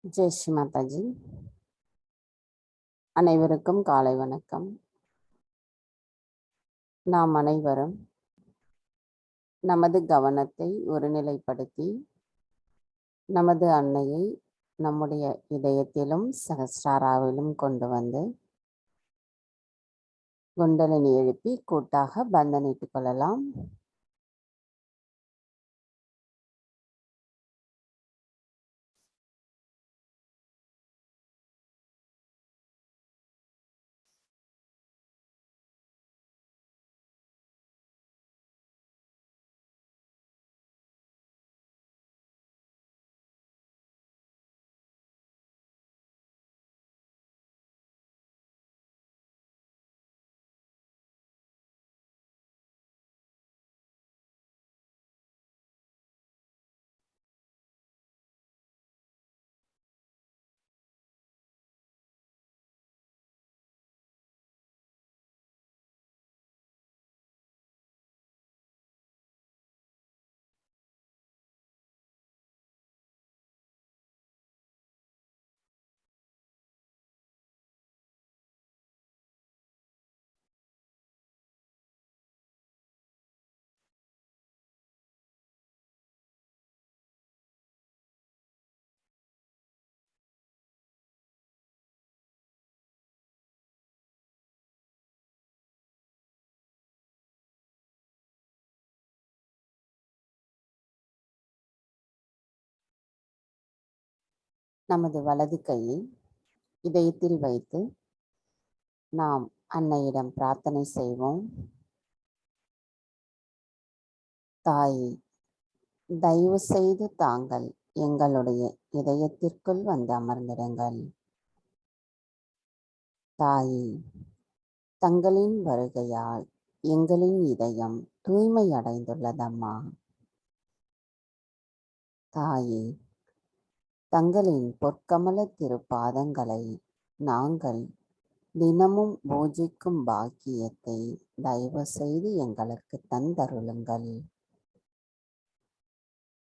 ஜெய் ஸ்ரீ மாதாஜி. அனைவருக்கும் காலை வணக்கம். நாம் அனைவரும் நமது கவனத்தை ஒருநிலைப்படுத்தி நமது அன்னையை நம்முடைய இதயத்திலும் சகஸ்ராராவிலும் கொண்டு வந்து குண்டலினி எழுப்பி கூட்டாக பந்தனிட்டுக் கொள்ளலாம். நமது வலது கையை இதயத்தில் வைத்து நாம் அன்னையிடம் பிரார்த்தனை செய்வோம். தாயே, தயவு செய்து தாங்கள் எங்களுடைய இதயத்திற்குள் வந்து அமர்ந்திடுங்கள். தாயே, தங்களின் வருகையால் எங்களின் இதயம் தூய்மை அடைந்துள்ளதம்மா. தாயே, தங்களின் பொற்கமல திருப்பாதங்களை நாங்கள் தினமும் பூஜிக்கும் பாக்கியத்தை தயவு செய்து எங்களுக்கு தந்தருளுங்கள்.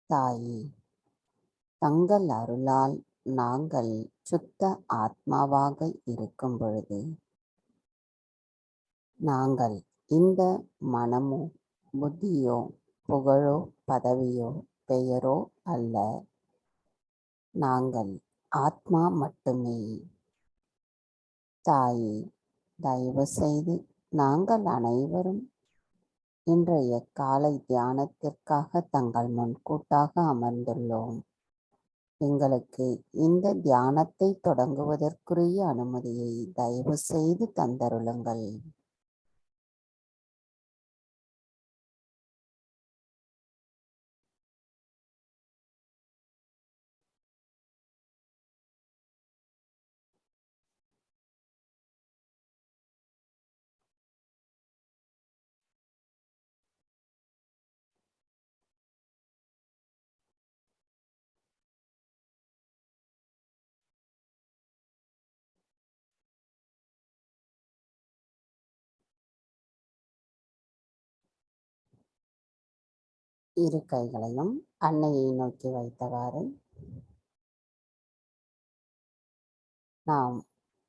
தாயே, தங்கள் அருளால் நாங்கள் சுத்த ஆத்மாவாக இருக்கும் பொழுது நாங்கள் இந்த மனமோ புத்தியோ புகழோ பதவியோ பெயரோ அல்ல, நாங்கள் ஆத்மா மட்டுமே. தாயே, தயவு செய்து நாங்கள் அனைவரும் இன்றைய காலை தியானத்திற்காக தங்கள் முன்கூட்டாக அமர்ந்துள்ளோம். எங்களுக்கு இந்த தியானத்தை தொடங்குவதற்குரிய அனுமதியை தயவு செய்து தந்தருளுங்கள். இரு கைகளையும் அன்னையை நோக்கி வைத்தவாறு நாம்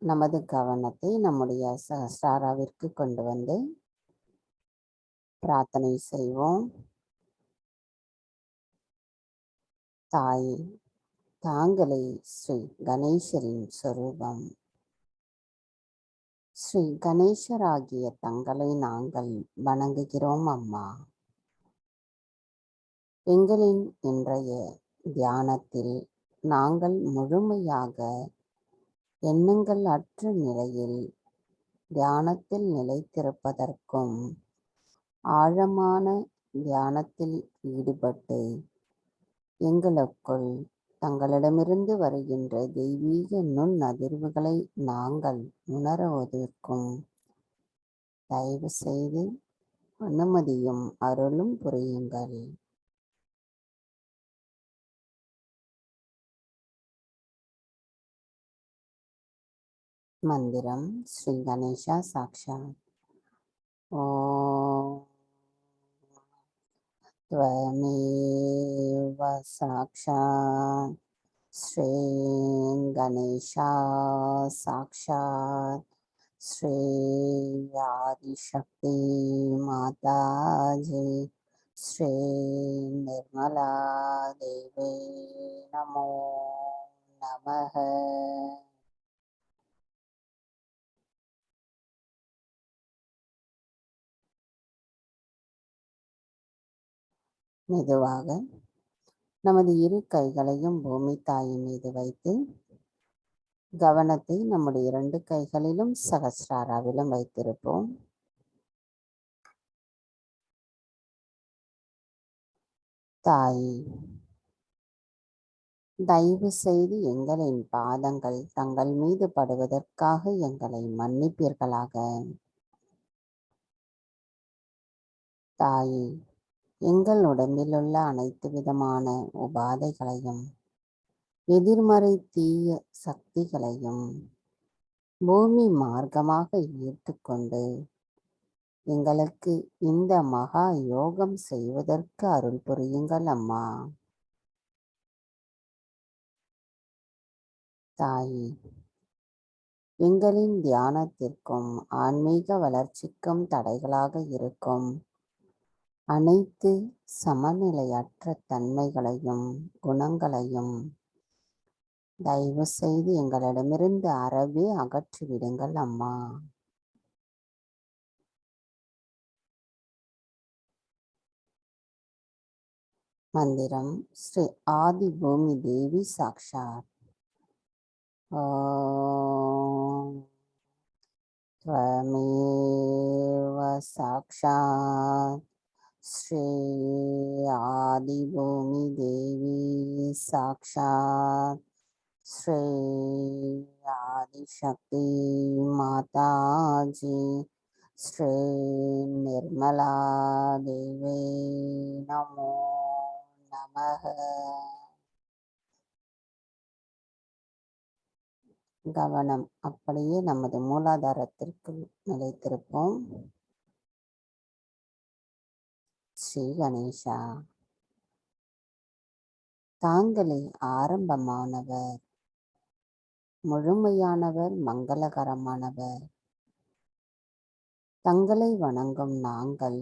நமது கவனத்தை நம்முடைய சஹஸ்ராராவிற்கு கொண்டு வந்து பிரார்த்தனை செய்வோம். தாயே, தாங்களே ஸ்ரீ கணேசரின் சொரூபம். ஸ்ரீ கணேசராகிய தங்களை நாங்கள் வணங்குகிறோம் அம்மா. எங்களின் இன்றைய தியானத்தில் நாங்கள் முழுமையாக எண்ணங்கள் அற்ற நிலையில் தியானத்தில் நிலைத்திருப்பதற்கும் ஆழமான தியானத்தில் ஈடுபட்டு எங்களுக்குள் தங்களிடமிருந்து வருகின்ற தெய்வீக நுண் அதிர்வுகளை நாங்கள் உணருவதற்கும் தயவு செய்து அனுமதியும் அருளும் புரியுங்கள். மந்திரம் ஸ்ரீ கணேசா சாக்ஷாத். ஓம் त्वमेव साक्षात् ஸ்ரீ கணேஷா சாக்ஷாத் ஸ்ரீ ஆதிசக்தி மாதாஜி ஸ்ரீ நிர்மலா தேவி நமோ நமः. மெதுவாக நமது இரு கைகளையும் பூமி தாயின் மீது வைத்து கவனத்தை நம்முடைய 2 கைகளிலும் சகஸ்ராராவிலும் வைத்திருப்போம். தாயே, தயவு செய்து எங்களின் பாதங்கள் தங்கள் மீது படுவதற்காக எங்களை மன்னிப்பீர்களாக. தாயே, எங்கள் உடம்பில் உள்ள அனைத்து விதமான உபாதைகளையும் எதிர்மறை தீய சக்திகளையும் பூமி மார்க்கமாக ஈர்த்துக்கொண்டு எங்களுக்கு இந்த மகா யோகம் செய்வதற்கு அருள் புரியுங்கள் அம்மா. தாயே, எங்களின் தியானத்திற்கும் ஆன்மீக வளர்ச்சிக்கும் தடைகளாக இருக்கும் அனைத்து சமநிலையற்ற தன்மைகளையும் குணங்களையும் தயவு செய்து எங்களிடமிருந்து அறவே அகற்றிவிடுங்கள் அம்மா. மந்திரம் ஸ்ரீ ஆதி பூமி தேவி சாக்ஷாத். ஓம் त्वमेव साक्षात् श्री आदिभूमि देवी साक्षात् श्री आदिशक्ति माताजी श्री निर्मला देवी नमो नमः. கவனம் அப்படியே நமது மூலாதாரத்திற்கு நிலைத்திருப்போம். ஸ்ரீ கணேஷா, தாங்களே ஆரம்பமானவர், முழுமையானவர், மங்களகரமானவர். தங்களை வணங்கும் நாங்கள்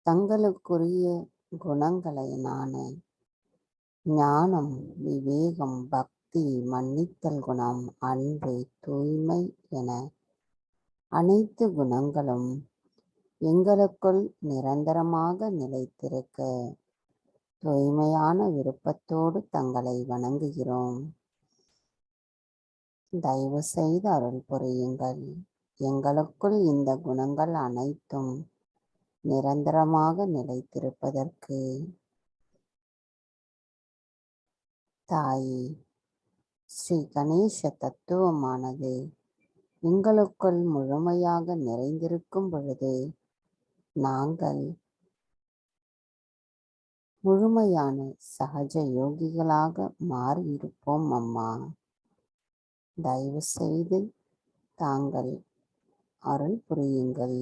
தங்களுக்குரிய குணங்களான ஞானம், விவேகம், பக்தி, மன்னித்தல் குணம், அன்பு, தூய்மை என அனைத்து குணங்களும் எங்களுக்குள் நிரந்தரமாக நிலைத்திருக்க தூய்மையான விருப்பத்தோடு தங்களை வணங்குகிறோம். தயவு செய்து அருள் புரியுங்கள். எங்களுக்குள் இந்த குணங்கள் அனைத்தும் நிரந்தரமாக நிலைத்திருப்பதற்கு. தாயே, ஸ்ரீ கணேச தத்துவமானது எங்களுக்குள் முழுமையாக நிறைந்திருக்கும் பொழுது நாங்கள் முழுமையான சகஜ யோகிகளாக மாறியிருப்போம் அம்மா. தயவு செய்து தாங்கள் அருள் புரியுங்கள்.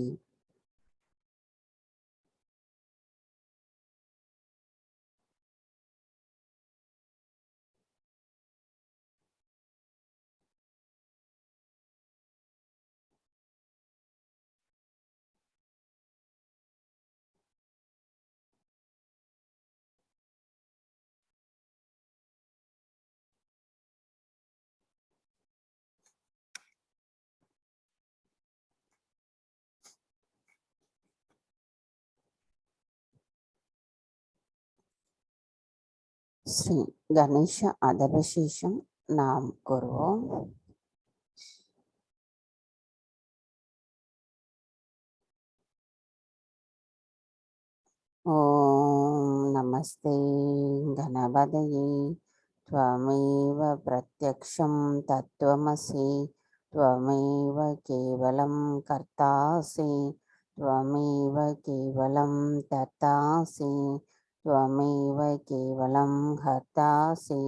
ஸ்ரீ கணேச அதபசேஷம் நாம் கூறுவோம். ஓம் நமஸ்தே கணபதயே त्वमेव प्रत्यक्षं तत्त्वमसि त्वमेव केवलं कर्तासि त्वमेव केवलं ततासि त्वमेव केवलं हर्तासि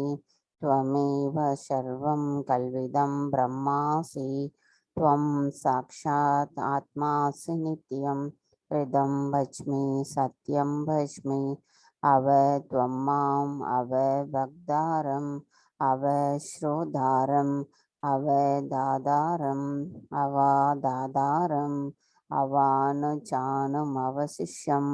त्वमेव सर्वं कल्विदं ब्रह्मासि त्वं साक्षात् आत्मासि नित्यं हृदं भज्मि सत्यं भज्मि அவ த்வம் மாம் அவ பக்தாரம் அவ ஸ்ரோதாரம் அவ தாதாரம் அவாதாதாரம் அவானுச்சானும் அவசிஷ்யம்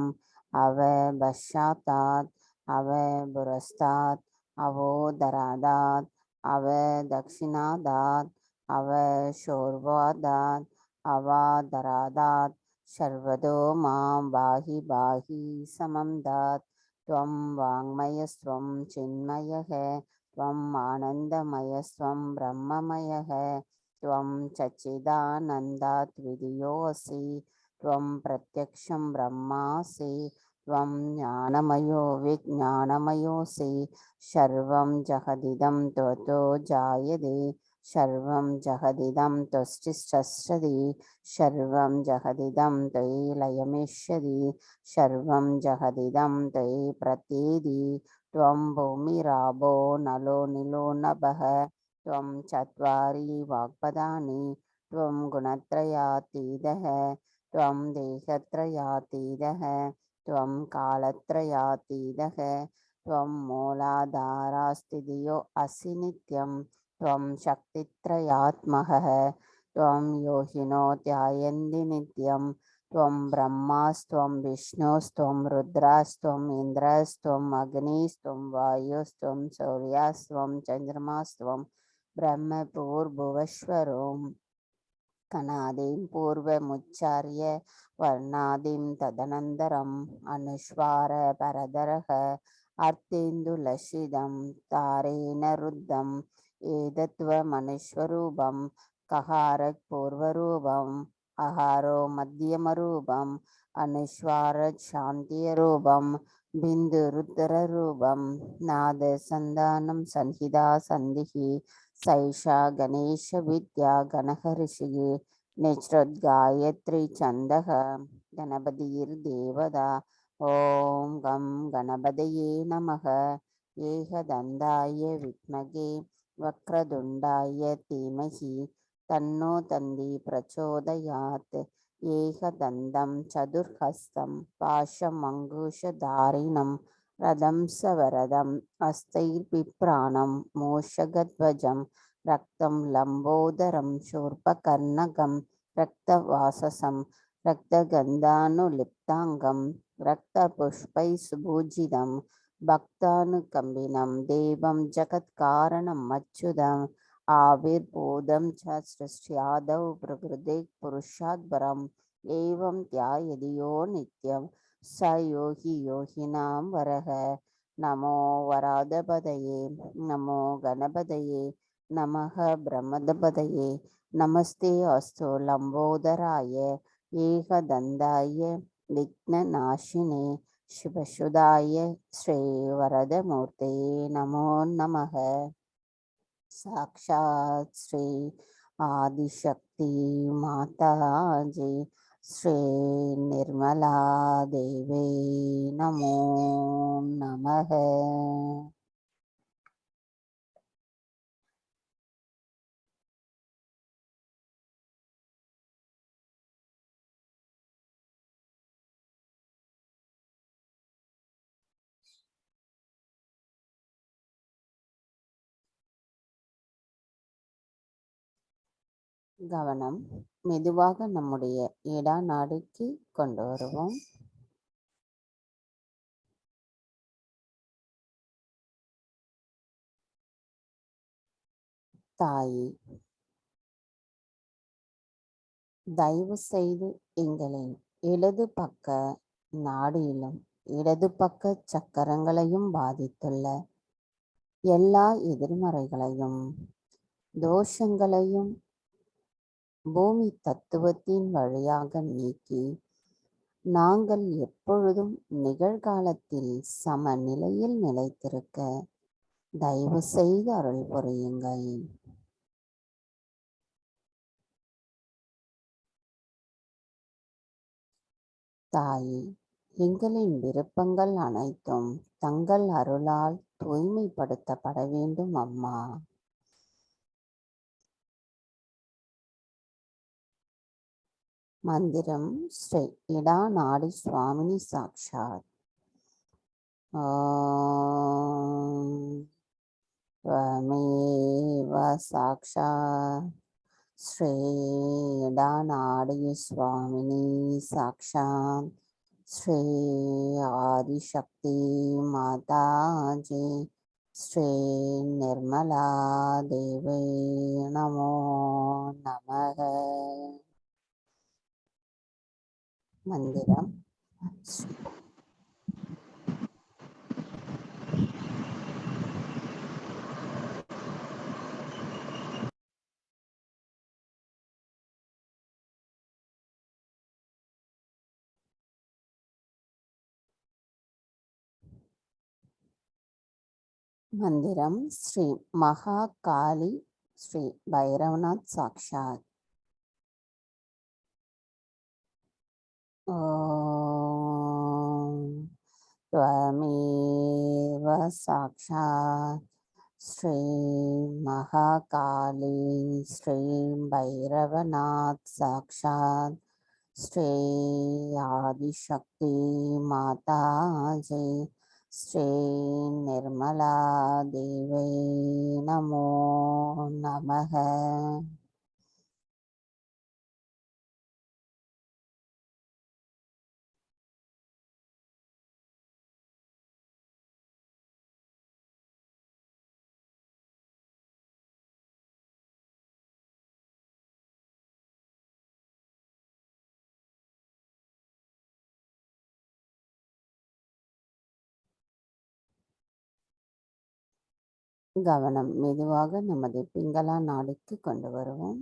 அவ பஷாத்தாத் அவ புரஸ்தாத் அவோதராதாத் அவ தக்ஷிணாதாத் அவ ஷோர்வாதாத் அவாதராதாத் சர்வதோ மாம் பாஹி பாஹி சமம் தாத் त्वं वाङ्मयस्त्वं चिन्मयः त्वम् आनन्दमयस्त्वं ब्रह्ममयः त्वं सच्चिदानन्दाद्वितीयोऽसि त्वं प्रत्यक्षं ब्रह्मासि त्वं ज्ञानमयो विज्ञानमयोऽसि सर्वं जगदिदं त्वतो जायते सर्वं जगदिदं त्वष्टिष्ठति सर्वं जगदिदं त्वयि लयमिष्यति सर्वं जगदिदं त्वयि प्रतीति त्वं भूमिरापो नलो निलो नभः त्वं चत्वारि वाक्पदानि त्वं गुणत्रयातीतः त्वं देहत्रयातीतः त्वं कालत्रयातीतः त्वं मूलाधारास्थितियो असि नित्यं त्वं शक्तित्रयात्मकः त्वं योगिनो ध्यायन्ति नित्यं त्वं ब्रह्मास्त्वं विष्णुस्त्वं रुद्रास्त्वं इन्द्रस्त्वम् अग्निस्त्वं वायुस्त्वं सूर्यास्त्वं चन्द्रमास्त्वं ब्रह्मपूर्भुवस्वरो कनादिं पूर्वमुच्चार्य वर्णादिं तदनन्तरम् अनुस्वार परधरः अर्तेन्दुलसितं तारेण रुद्धम् एतत्त्वमनुस्वरूपं कहारपूर्वरूपम् आहारो मध्यमरूपम् अनुस्वारशान्तिरूपं बिन्दुरुद्ररूपं नादसन्धानं संहिता सन्धिः सैषा गणेशविद्या गणहर्षिः निश्रुतगायत्री छन्दः गणपतिर्देवता ॐ गं गणपतये नमः एकदन्ताय विद्महे वक्रतुण्डाय धीमहि तन्नो तन्ति प्रचोदयात् एकदन्तं चतुर्हस्तं पाशमङ्कुशधारिणं रथं सवरदम् हस्तैर्बिभ्राणं मूषकध्वजं रक्तं लम्बोदरं शूर्पकर्णकं रक्तवाससं रक्तगन्धानुलिप्ताङ्गं रक्तपुष्पैः सुभूषितं भक्तानुकम्बिनं देवं जगत्कारणम् अच्युतम् आविर्भूतं च सृष्ट्यादौ प्रकृते पुरुषात् परम् एवं ध्यायति यो नित्यं स योगी योगिनां वरः नमो वराधपतये नमो गणपतये नमः ब्रह्मदपतये नमस्ते अस्तु लम्बोदराय एकदन्ताय विघ्ननाशिने शिवसुधाय श्रीवरदमूर्ते नमो नमः साक्षात् श्री आदिशक्ति माताजी श्री निर्मला देवी नमो नमः கவனம் மெதுவாக நம்முடைய இடா நாடுக்கு கொண்டு வருவோம். தாயே, தயவு செய்து எங்களின் இடது பக்க நாடியிலும் இடது பக்க சக்கரங்களையும் பாதித்துள்ள எல்லா எதிர்மறைகளையும் தோஷங்களையும் பூமி தத்துவத்தின் வழியாக நீக்கி நாங்கள் எப்பொழுதும் நிகழ்காலத்தில் சமநிலையில் நிலைத்திருக்க தயவு செய்து அருள் புரியுங்கள். தாயே, எங்களின் விருப்பங்கள் அனைத்தும் தங்கள் அருளால் தூய்மைப்படுத்தப்பட வேண்டும் அம்மா. மந்திரம் ஸ்ரீ இடா நாடி சுவாமினி சாக்ஷாத். ஓம் त्वमेव साक्षात् श्री स्वामिनी साक्षात् श्री आदिशक्ति माता जी श्री निर्मला देवी नमो नमः। मंदिरम मंदिरम श्री महाकाली श्री भैरवनाथ साक्षात्। ओम त्वमेव साक्षात् श्री महाकाली श्री भैरवनाथ साक्षात् श्री आदिशक्ति माता जी श्री निर्मला देवी नमो नमः। கவனம் மெதுவாக நமது பிங்களா நாடுக்கு கொண்டு வருவோம்.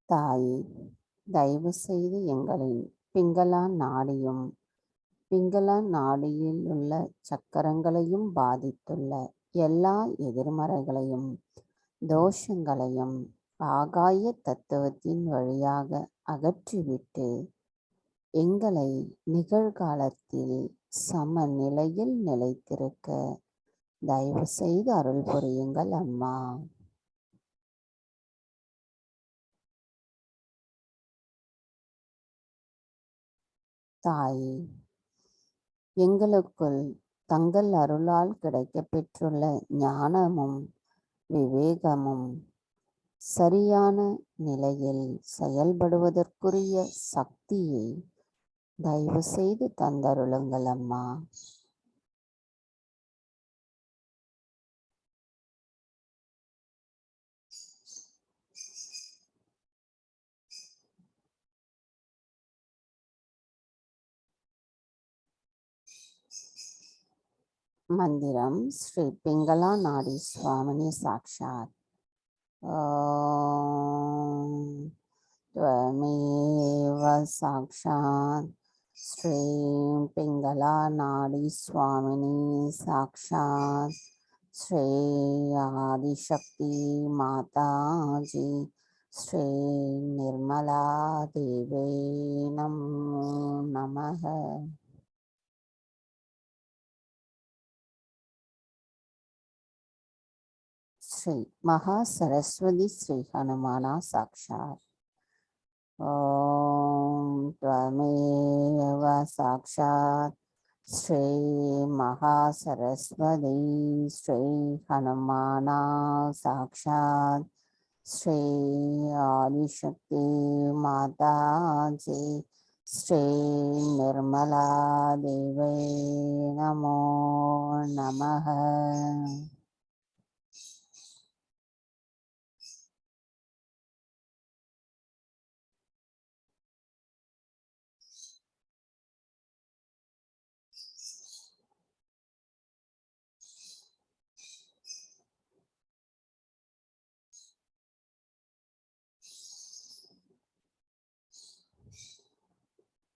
தாயே, தயவு செய்து எங்களின் பிங்களா நாடியும் பிங்களா நாடியில் உள்ள சக்கரங்களையும் பாதித்துள்ள எல்லா எதிர்மறைகளையும் தோஷங்களையும் ஆகாய தத்துவத்தின் வழியாக அகற்றிவிட்டு எங்களை நிகழ்காலத்தில் சமநிலையில் நிலைத்திருக்க தயவு செய்து அருள் புரியுங்கள் அம்மா. தாயே, எங்களுக்குள் தங்கள் அருளால் கிடைக்கப் பெற்றுள்ள ஞானமும் விவேகமும் சரியான நிலையில் செயல்படுவதற்குரிய சக்தியை தயவு செய்து தந்தருளுங்கள் அம்மா. मंदिरम श्री पिंगला नाडी स्वामिनी साक्षात्। त्वमेव साक्षात् श्री पिंगला नाडी स्वामिनी साक्षात् श्री आदिशक्ति माता जी श्री निर्मला देवी नमो नमः। श्री महासरस्वती श्री हनुमाना साक्षात्। ओम त्वमेव साक्षात् श्री महासरस्वती श्री हनुमाना साक्षात् श्री आदिशक्ति माता जी श्री निर्मला देवी नमो नमः।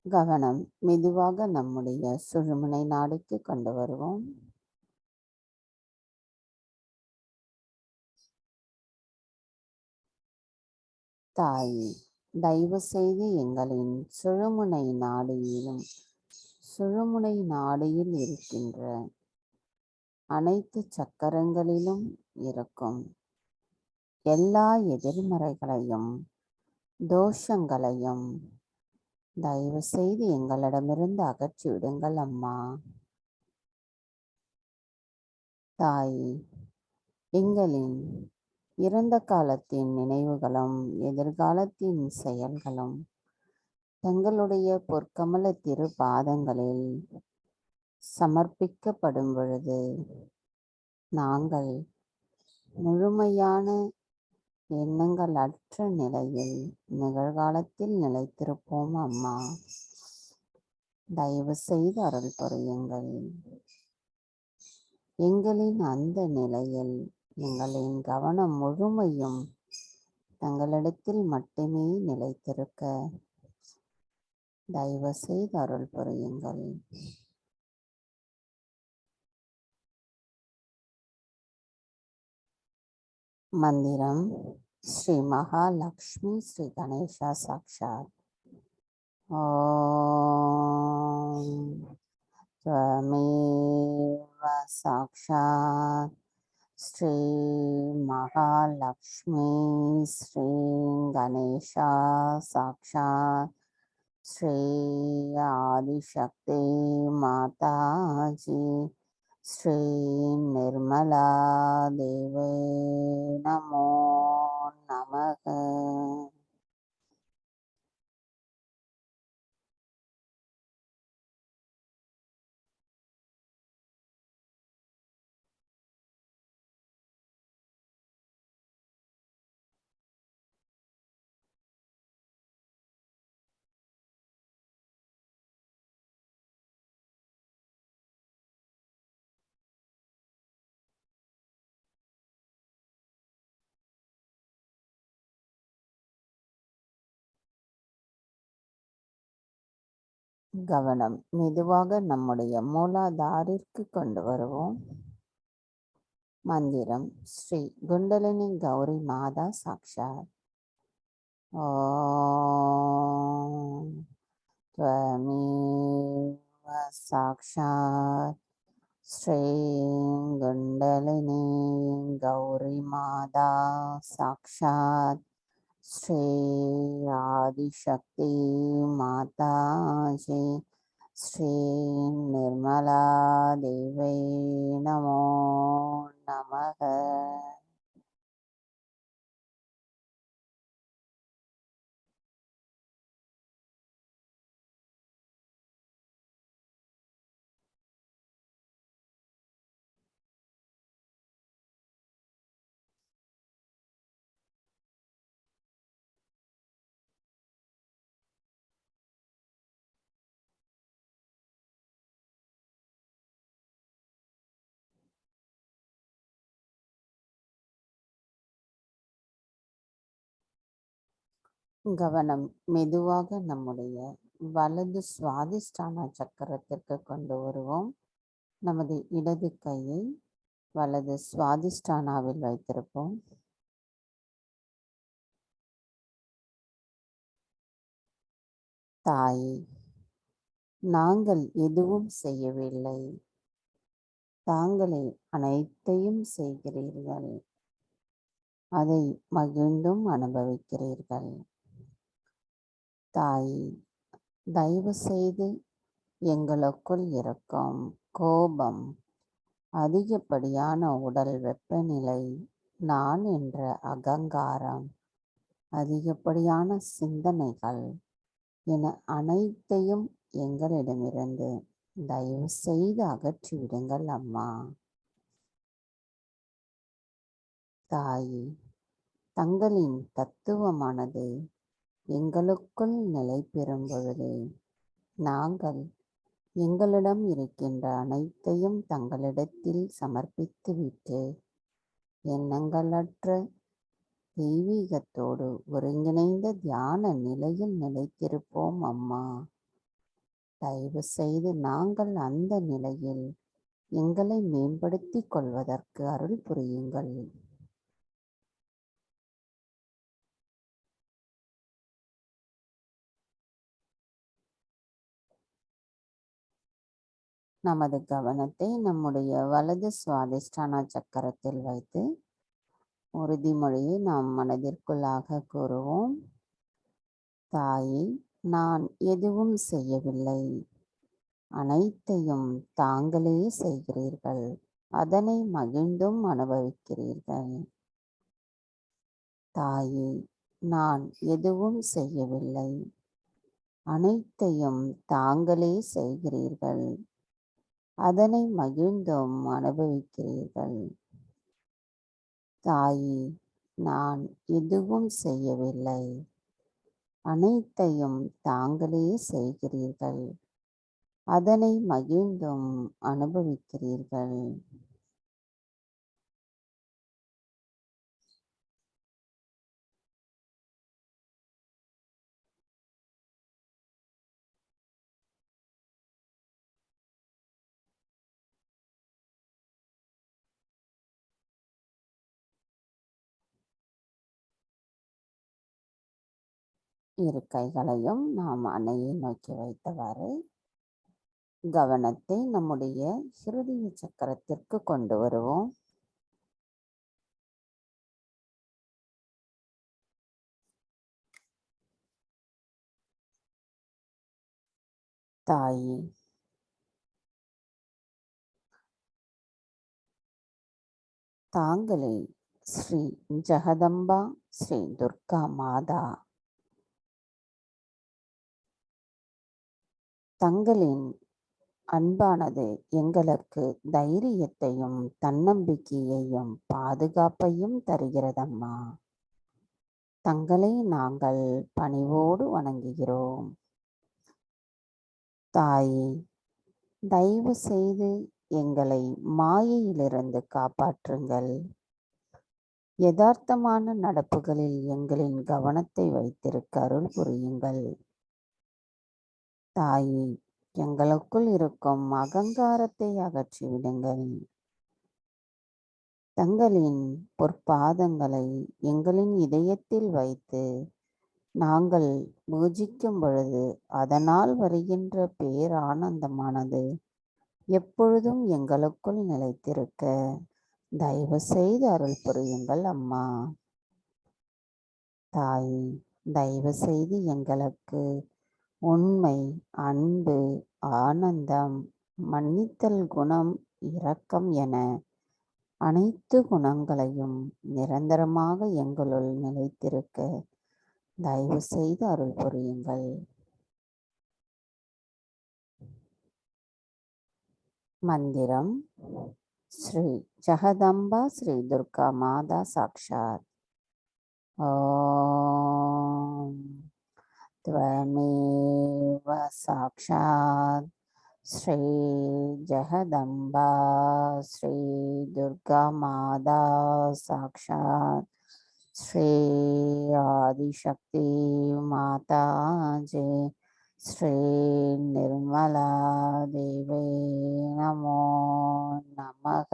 கவனம் மெதுவாக நம்முடைய சுழுமுனை நாடுக்கு கொண்டு வருவோம். தாயே, தயவு செய்து எங்களின் சுழுமுனை நாடியிலும் சுழுமுனை நாடியில் இருக்கின்ற அனைத்து சக்கரங்களிலும் இருக்கும் எல்லா எதிர்மறைகளையும் தோஷங்களையும் தயவு செய்து எங்களிடமிருந்து அகற்றி விடுங்கள் அம்மா. தாயே, எங்களின் இறந்த காலத்தின் நினைவுகளும் எதிர்காலத்தின் செயல்களும் தங்களுடைய பொற்கமல திரு பாதங்களில் சமர்ப்பிக்கப்படும் பொழுது நாங்கள் முழுமையான எண்ணங்கள் அற்ற நிலையில் நிகழ்காலத்தில் நிலைத்திருப்போம் அம்மா. தயவு செய்து அருள் புரியுங்கள். எங்களின் அந்த நிலையில் எங்களின் கவனம் முழுமையும் தங்களிடத்தில் மட்டுமே நிலைத்திருக்க தயவு செய்து அருள் புரியுங்கள். மந்திரம் ஸ்ரீ மகாலட்சுமி ஸ்ரீ கணேசா சாக்ஷாத். ஓம் त्वमेव साक्षात् श्री महालक्ष्मी श्री गणेशा साक्षात् श्री आदिशक्ति माताजी श्री निर्मला देवे नमो नमः. கவனம் மெதுவாக நம்முடைய மூலாதாரிற்கு கொண்டு வருவோம். மந்திரம் ஸ்ரீ குண்டலினி கௌரி மாதா சாக்ஷாத். ஓம் त्वमेव साक्षात् श्री குண்டலினி கௌரி மாதா சாக்ஷாத் श्री आदिशक्ति माताजी श्री निर्मला देवे नमो नमः. கவனம் மெதுவாக நம்முடைய வலது சுவாதிஷ்டான சக்கரத்திற்கு கொண்டு வருவோம். நமது இடது கையை வலது சுவாதிஷ்டானாவில் வைத்திருப்போம். தாயே, நாங்கள் எதுவும் செய்யவில்லை, தாங்களே அனைத்தையும் செய்கிறீர்கள், அதை மகிழ்ந்தும் அனுபவிக்கிறீர்கள். தாயே, தயவு செய்து எங்களுக்குள் இருக்கும் கோபம், அதிகப்படியான உடல் வெப்பநிலை, நான் என்ற அகங்காரம், அதிகப்படியான சிந்தனைகள் என அனைத்தையும் எங்களிடமிருந்து தயவு செய்து அகற்றிவிடுங்கள் அம்மா. தாயே, தங்களின் தத்துவமானது எங்களுக்குள் நிலை பெறும் பொழுது நாங்கள் எங்களிடம் இருக்கின்ற அனைத்தையும் தங்களிடத்தில் சமர்ப்பித்துவிட்டு எண்ணங்களற்ற தெய்வீகத்தோடு ஒருங்கிணைந்த தியான நிலையில் நிலைத்திருப்போம் அம்மா. தயவு செய்து நாங்கள் அந்த நிலையில் எங்களை மேம்படுத்திக் கொள்வதற்கு அருள் புரியுங்கள். நமது கவனத்தை நம்முடைய வலது சுவாதிஷ்டான சக்கரத்தில் வைத்து உறுதிமொழியை நாம் மனதிற்குள்ளாக கூறுவோம். தாயே, நான் எதுவும் செய்யவில்லை, அனைத்தையும் தாங்களே செய்கிறீர்கள், அதனை மகிழ்ந்தும் அனுபவிக்கிறீர்கள். தாயே, நான் எதுவும் செய்யவில்லை, அனைத்தையும் தாங்களே செய்கிறீர்கள், அதனை மகிழ்ந்தும் அனுபவிக்கிறீர்கள். தாயே, நான் எதுவும் செய்யவில்லை, அனைத்தையும் தாங்களே செய்கிறீர்கள், அதனை மகிழ்ந்தும் அனுபவிக்கிறீர்கள். இரு கைகளையும் நாம் அன்னையை நோக்கி வைத்தவாறு கவனத்தை நம்முடைய ஹிருதய சக்கரத்திற்கு கொண்டு வருவோம். தாயே, தாங்களே ஸ்ரீ ஜெகதம்பா, ஸ்ரீ துர்கா மாதா, தங்களின் அன்பானது எங்களுக்கு தைரியத்தையும் தன்னம்பிக்கையையும் பாதுகாப்பையும் தருகிறதம்மா. தங்களை நாங்கள் பணிவோடு வணங்குகிறோம். தாயே, தயவு செய்து எங்களை மாயையிலிருந்து காப்பாற்றுங்கள். யதார்த்தமான நடப்புகளில் எங்களின் கவனத்தை வைத்திருக்க அருள் புரியுங்கள். தாயே, எங்களுக்குள் இருக்கும் அகங்காரத்தை அகற்றிவிடுங்கள். தங்களின் பொற்பாதங்களை எங்களின் இதயத்தில் வைத்து நாங்கள் பூஜிக்கும் பொழுது அதனால் வருகின்ற பேரானந்தமானது எப்பொழுதும் எங்களுக்குள் நிலைத்திருக்க தயவு செய்து அருள் புரியுங்கள் அம்மா. தாயே, தயவு செய்து எங்களுக்கு உண்மை, அன்பு, ஆனந்தம், மன்னித்தல் குணம், இரக்கம் என அனைத்து குணங்களையும் நிரந்தரமாக எங்களுள் நிலைத்திருக்க தயவு செய்து அருள் புரியுங்கள். மந்திரம். ஸ்ரீ ஜெகதம்பா ஸ்ரீ துர்கா மாதா சாக்ஷாத். ஓம் त्वमेव साक्षात् श्री जगदम्बा श्री दुर्गा माता साक्षात् श्री आदिशक्ति माता जी श्री निर्मला देवी नमो नमः.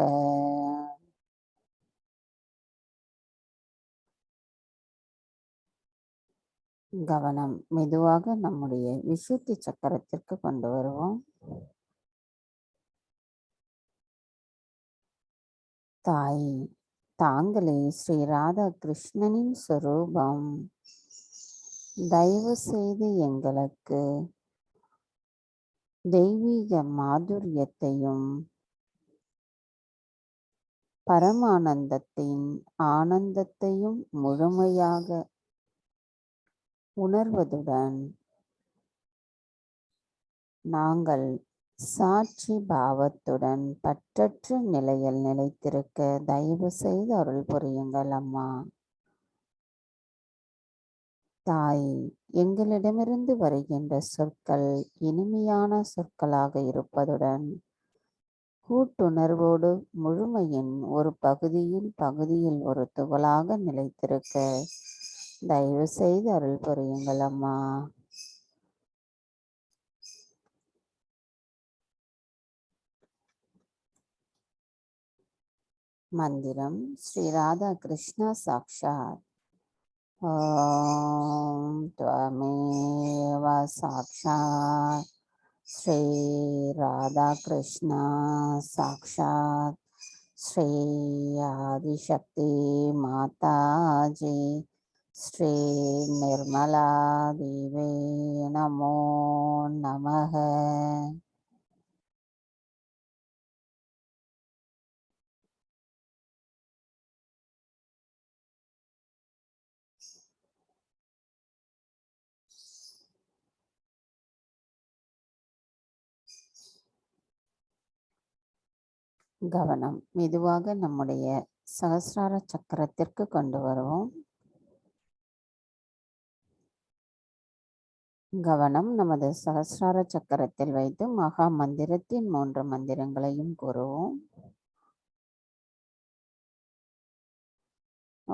கவனம் மெதுவாக நம்முடைய விசுத்தி சக்கரத்திற்கு கொண்டு வருவோம். தாயே, தாங்களே ஸ்ரீ ராதா கிருஷ்ணனின் சொரூபம். தயவு செய்து எங்களுக்கு தெய்வீக மாதுரியத்தையும் பரமானந்தத்தின் ஆனந்தத்தையும் முழுமையாக உணர்வதுடன் நாங்கள் சாட்சி பாவத்துடன் பற்றற்ற நிலையில் நிலைத்திருக்க தயவு செய்து அருள் புரியுங்கள் அம்மா. தாய், எங்களிடமிருந்து வருகின்ற சொற்கள் இனிமையான சொற்களாக இருப்பதுடன் கூட்டுணர்வோடு முழுமையின் ஒரு பகுதியில் ஒரு துகளாக நிலைத்திருக்க தயவு செய்து அருள் புரியுங்கள் அம்மா. மந்திரம். ஸ்ரீ ராதா கிருஷ்ணா சாக்ஷாத். ஓம் त्वमेव साक्षात् श्री राधा कृष्णा साक्षात् श्री आदिशक्ति माता जी ஸ்ரீ நிர்மலா தேவே நமோ நமக. கவனம் மெதுவாக நம்முடைய சகஸ்ரார சக்கரத்திற்கு கொண்டு வருவோம். கவனம் நமது சகஸ்ரார சக்கரத்தில் வைத்து மகா மந்திரத்தின் 3 மந்திரங்களையும் கூறுவோம்.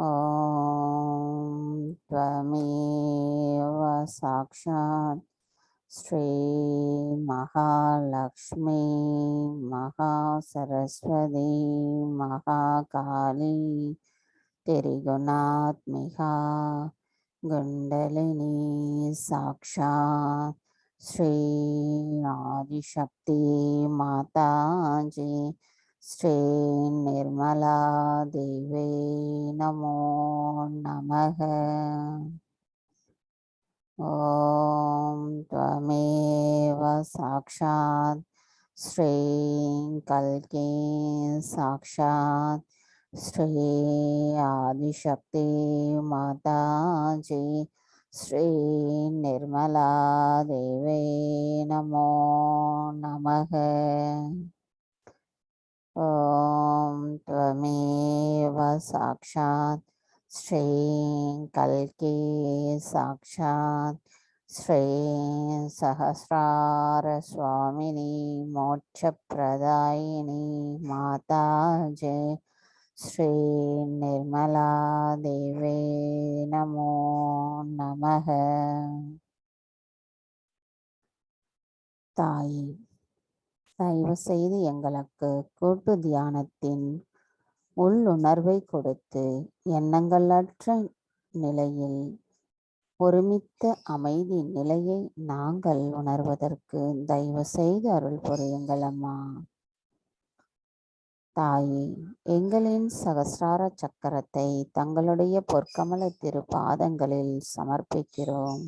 ஓம் த்வமேவ சாக்ஷாத் ஸ்ரீ மகாலக்ஷ்மி மகா சரஸ்வதி மகாகாளி திரிகுணாத்மிகா குண்டலினி சாக்ஷாத் ஸ்ரீ ஆதிசக்தி மாதாஜி ஸ்ரீ நிர்மலா தேவே நமோ நமக. ஓம் த்வமேவ சாக்ஷாத் ஸ்ரீ கல்கி சாக்ஷாத் ஸ்ரீ ஆதிசக்தி மாதாஜி ஸ்ரீ நிர்மலா தேவே நமோ நமக. ஓம் த்வமேவ சாக்ஷாத் ஸ்ரீ கல்கி சாக்ஷாத் ஸ்ரீ சஹஸ்ரார சுவாமினி மோட்சப்பிரதாயினி மாதாஜி ஸ்ரீ நிர்மலா தேவே நமோ நமக. தாயே, தயவு செய்து எங்களுக்கு கூட்டு தியானத்தின் உள்ளுணர்வை கொடுத்து எண்ணங்களற்ற நிலையில் ஒருமித்த அமைதி நிலையை நாங்கள் உணர்வதற்கு தயவு செய்து அருள் புரியுங்கள் அம்மா. தாயே, எங்களின் சகஸ்ரார சக்கரத்தை தங்களுடைய பொற்கமல திருப்பாதங்களில் சமர்ப்பிக்கிறோம்.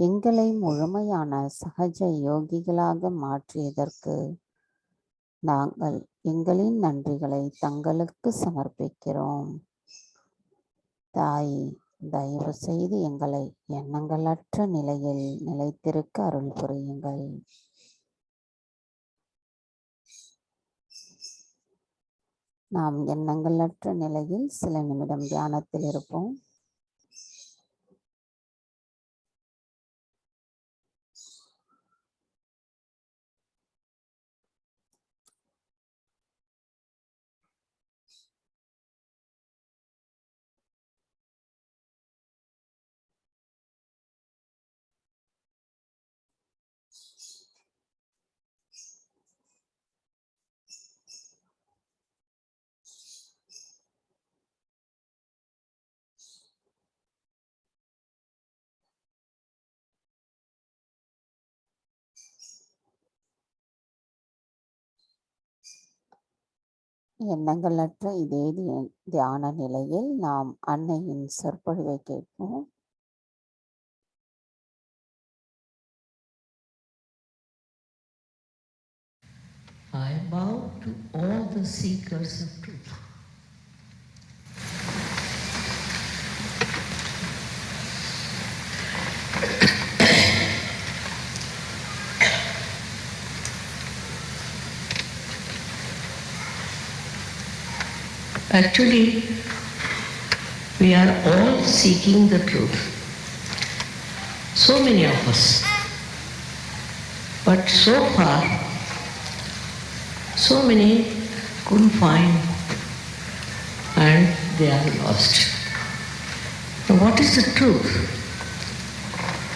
எங்களை முழுமையான சகஜ யோகிகளாக மாற்றியதற்கு நாங்கள் எங்களின் நன்றிகளை தங்களுக்கு சமர்ப்பிக்கிறோம். தாயே, தயவு செய்து எங்களை எண்ணங்களற்ற நிலையில் நிலைத்திருக்க அருள் புரியுங்கள். நாம் எண்ணங்களற்ற நிலையில் சில நிமிடம் தியானத்தில் இருப்போம். எண்ணங்களற்ற இதே தியான நிலையில் நாம் அன்னையின் சொற்பொழிவை கேட்போம். I bow to all the seekers of truth. Actually, we are all seeking the truth. So many of us. But so far, so many couldn't find and they are lost. Now, what is the truth?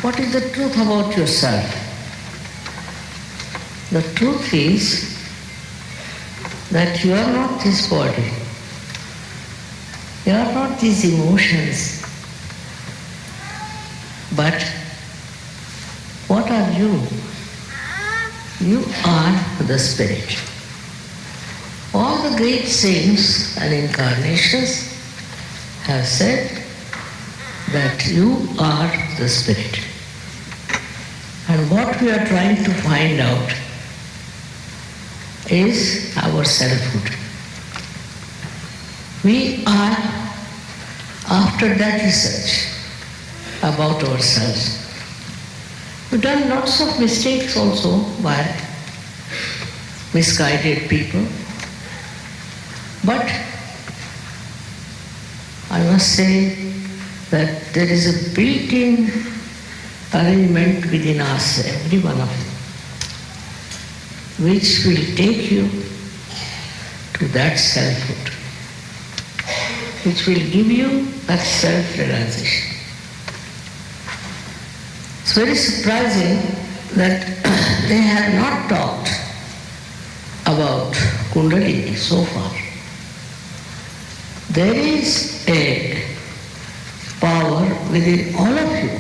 What is the truth about yourself? The truth is that you are not this body. You are not these emotions. But what are you? You are the Spirit. All the great saints and incarnations have said that you are the spirit. And what we are trying to find out is our selfhood. We are after that research about ourselves. We've done lots of mistakes also by misguided people. But I must say that there is a built-in arrangement within us, every one of you, which will take you to that selfhood, which will give you that self-realization. It's very surprising that they have not talked about Kundalini so far. There is a power within all of you,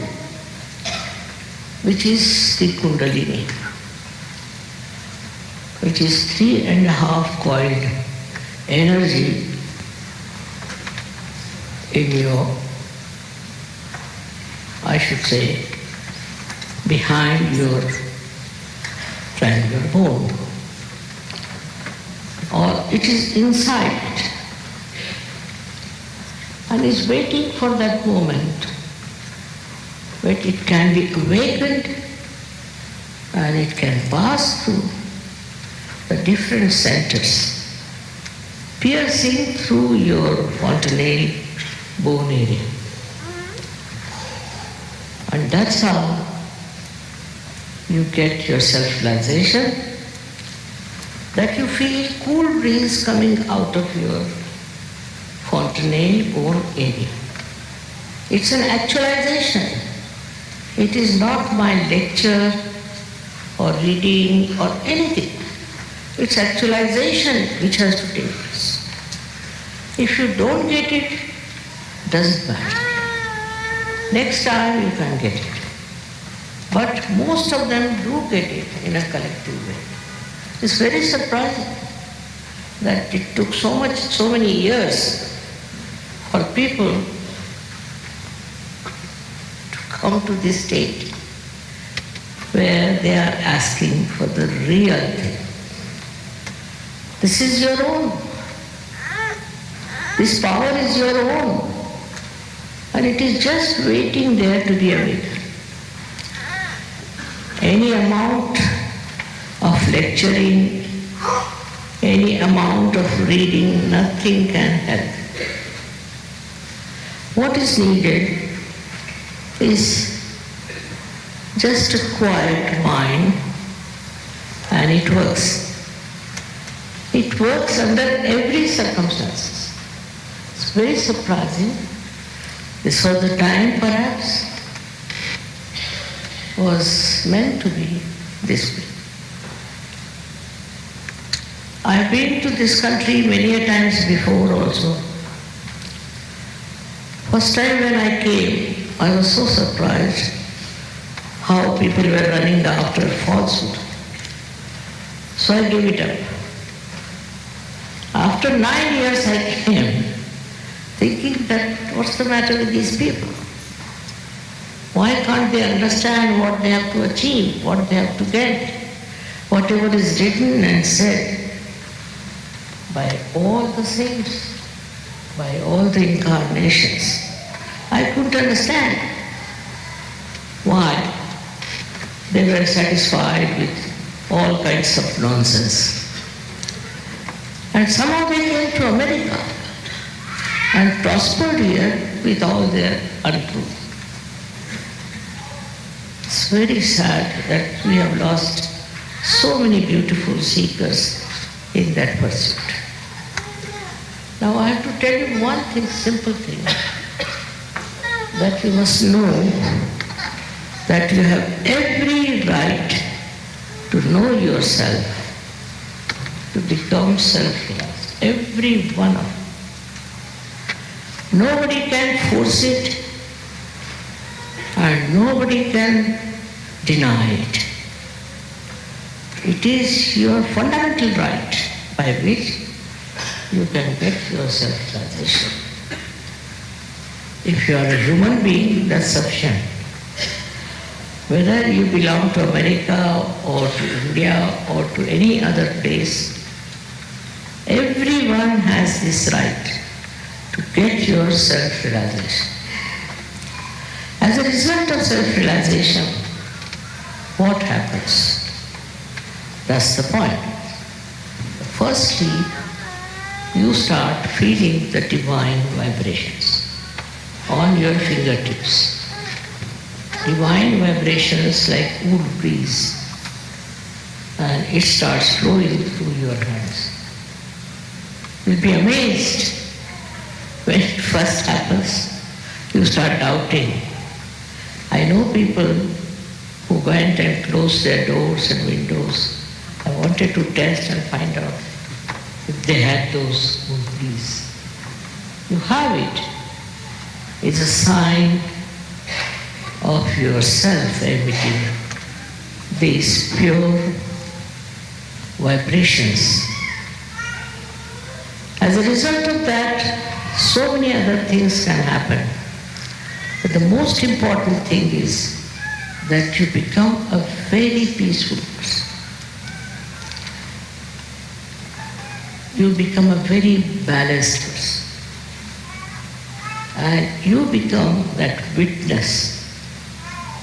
which is the Kundalini, which is 3.5 coiled energy in your, I should say, behind your triangular bone, or it is inside it, and is waiting for that moment when it can be awakened and it can pass through the different centers, piercing through your fontanelle bone area. And that's how you get your self-realization, that you feel cool breeze coming out of your fontanelle bone area. It's an actualization. It is not my lecture or reading or anything. It's actualization which has to take place. If you don't get it, doesn't matter. Next time you can get it. But most of them do get it in a collective way. It's very surprising that it took so many years for people to come to this state where they are asking for the real thing. This is your own. This power is your own. And it is just waiting there to be awakened. Any amount of lecturing, any amount of reading, nothing can help. What is needed is just a quiet mind, and it works. It works under every circumstances. It's very surprising. This was the time perhaps was meant to be this way. I've been to this country many a times before also. First time when I came, I was so surprised how people were running after falsehood. So I gave it up. After 9 years I came, thinking that what's the matter with these people? Why can't they understand what they have to achieve, what they have to get, whatever is written and said by all the saints, by all the incarnations? I couldn't understand why they were satisfied with all kinds of nonsense. And somehow they came to America and prospered here with all their untruth. It's very sad that we have lost so many beautiful seekers in that pursuit. Now I have to tell you one thing, simple thing, that you must know that you have every right to know yourself, to become self-realized. Every one of you. Nobody can force it and nobody can deny it. It is your fundamental right by which you can get your self-realization. If you are a human being, that's sufficient. Whether you belong to America or to India or to any other place, everyone has this right to get your self-realization. As a result of self-realization, what happens? That's the point. Firstly, you start feeling the divine vibrations on your fingertips. Divine vibrations like cool breeze, and it starts flowing through your hands. You'll be amazed when it first happens. You start doubting. I know people who went and closed their doors and windows. I wanted to test and find out if they had those cool breeze. You have it. It's a sign of yourself emitting these pure vibrations. As a result of that, so many other things can happen. But the most important thing is that you become a very peaceful person. You become a very balanced person. And you become that witness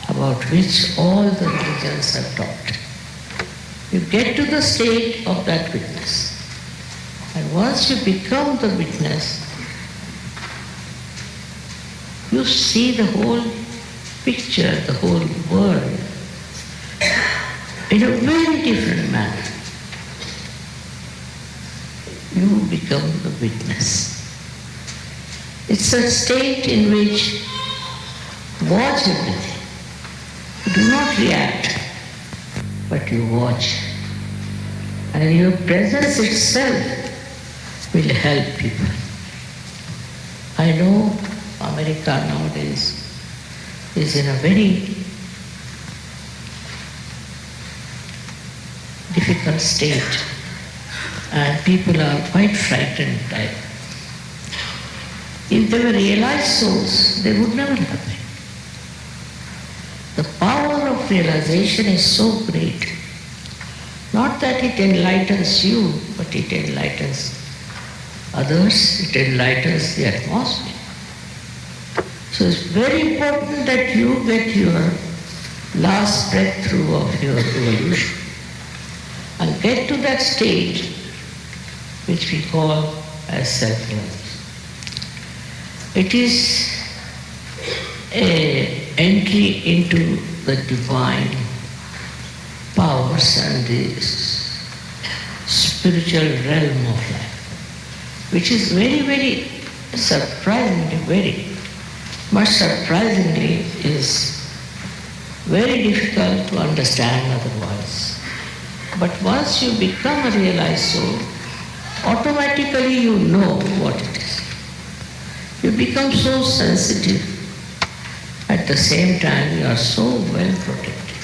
about which all the religions have taught. You get to the state of that witness. And once you become the witness, you see the whole picture, the whole world, in a very different manner. You become the witness. It's a state in which watch everything. You do not react, but you watch. And your presence itself will help people. I know America nowadays is in a very difficult state, and people are quite frightened. If they were realized souls, they would never have been. The power of realization is so great. Not that it enlightens you, but it enlightens others, it enlightens the atmosphere. So it's very important that you get your last breakthrough of your evolution and get to that state which we call as self-realization. It is an entry into the divine powers and the spiritual realm of life, which is very, very surprisingly, very much surprisingly is very difficult to understand otherwise. But once you become a realized soul, automatically you know what it is. You become so sensitive. At the same time, you are so well protected.